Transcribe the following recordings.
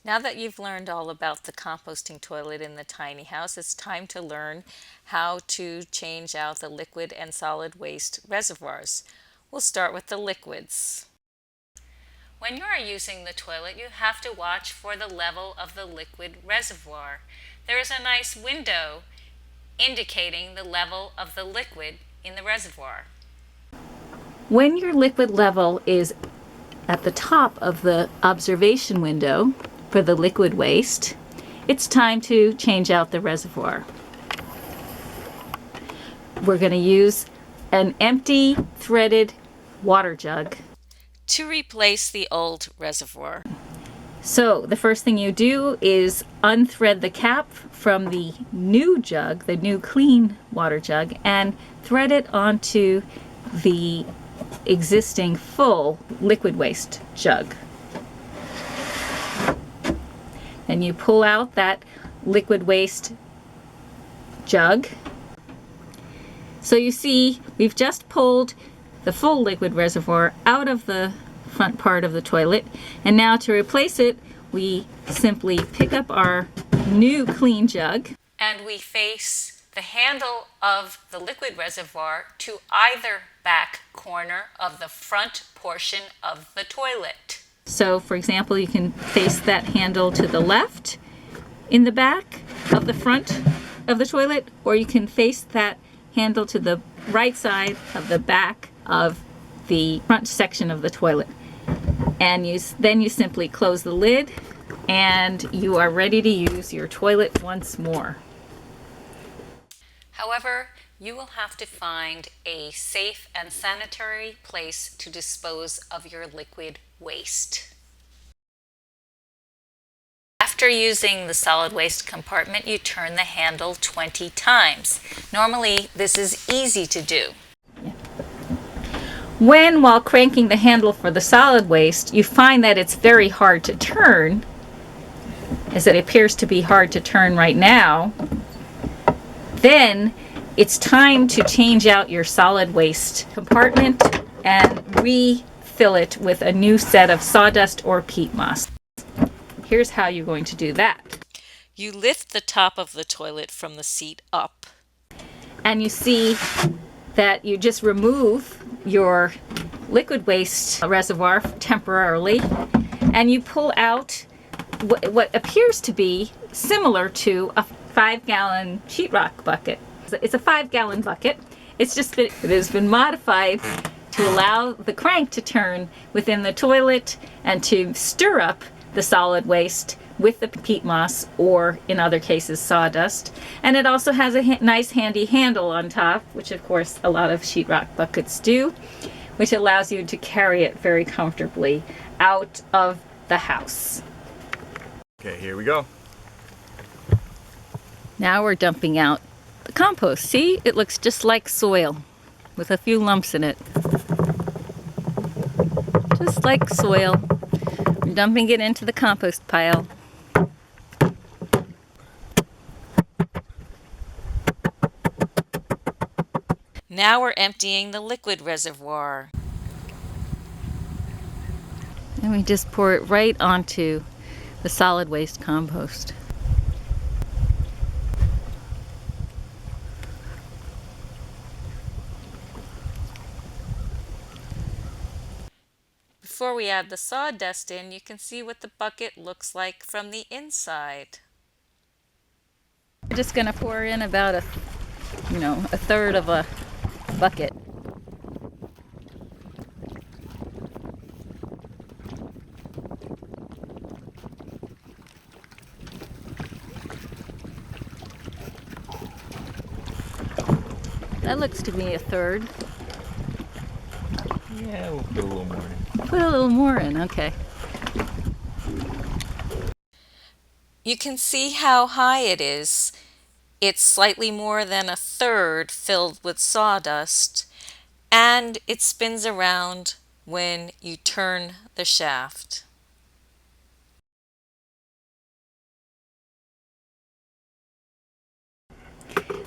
Now that you've learned all about the composting toilet in the tiny house, it's time to learn how to change out the liquid and solid waste reservoirs. We'll start with the liquids. When you are using the toilet, you have to watch for the level of the liquid reservoir. There is a nice window indicating the level of the liquid in the reservoir. When your liquid level is at the top of the observation window for the liquid waste, it's time to change out the reservoir. We're going to use an empty threaded water jug To replace the old reservoir. So the first thing you do is unthread the cap from the new jug, the new clean water jug, and thread it onto the existing full liquid waste jug. Then you pull out that liquid waste jug. So you see, we've just pulled the full liquid reservoir out of the front part of the toilet, and now to replace it, we simply pick up our new clean jug And we face the handle of the liquid reservoir to either back corner of the front portion of the toilet. So for example, you can face that handle to the left in the back of the front of the toilet, or you can face that handle to the right side of the back of the front section of the toilet. And then you simply close the lid and you are ready to use your toilet once more. However, you will have to find a safe and sanitary place to dispose of your liquid waste. After using the solid waste compartment, you turn the handle 20 times. Normally, this is easy to do. While cranking the handle for the solid waste, you find that it's very hard to turn, as it appears to be hard to turn right now, then it's time to change out your solid waste compartment and refill it with a new set of sawdust or peat moss. Here's how you're going to do that. You lift the top of the toilet from the seat up. And you see that you just remove your liquid waste reservoir temporarily, and you pull out what appears to be similar to a 5-gallon sheetrock bucket. It's a 5-gallon bucket. It has been modified to allow the crank to turn within the toilet and to stir up the solid waste with the peat moss, or in other cases sawdust. And it also has a nice handy handle on top, which of course a lot of sheetrock buckets do, which allows you to carry it very comfortably out of the house. Okay, here we go. Now we're dumping out the compost. See, it looks just like soil with a few lumps in it. Just like soil. We're dumping it into the compost pile. Now we're emptying the liquid reservoir. And we just pour it right onto the solid waste compost. Before we add the sawdust in, you can see what the bucket looks like from the inside. We're just going to pour in about a third of a bucket. That looks to be a third. Yeah, we'll put a little more in. Put a little more in, okay. You can see how high it is. It's slightly more than a third filled with sawdust, and it spins around when you turn the shaft.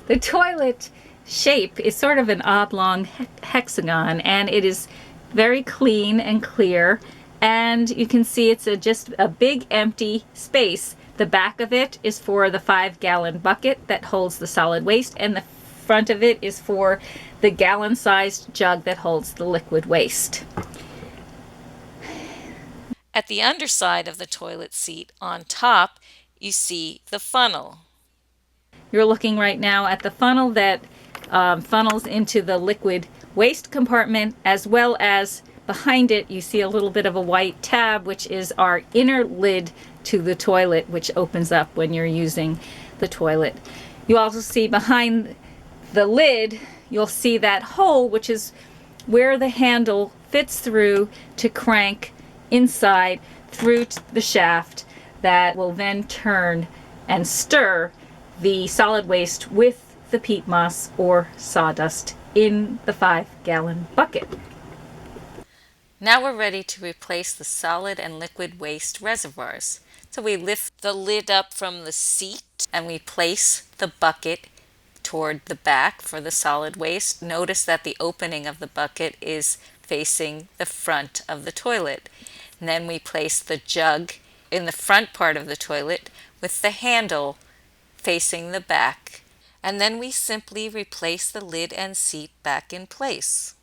The toilet shape is sort of an oblong hexagon, and it is very clean and clear, and you can see it's just a big empty space. The back of it is for the 5-gallon bucket that holds the solid waste, and the front of it is for the gallon-sized jug that holds the liquid waste. At the underside of the toilet seat on top, you see the funnel. You're looking right now at the funnel that funnels into the liquid waste compartment, as well as behind it you see a little bit of a white tab, which is our inner lid to the toilet, which opens up when you're using the toilet. You also see behind the lid, you'll see that hole, which is where the handle fits through to crank inside through the shaft that will then turn and stir the solid waste with the peat moss or sawdust in the 5-gallon bucket. Now we're ready to replace the solid and liquid waste reservoirs. So we lift the lid up from the seat and we place the bucket toward the back for the solid waste. Notice that the opening of the bucket is facing the front of the toilet. And then we place the jug in the front part of the toilet with the handle facing the back. And then we simply replace the lid and seat back in place.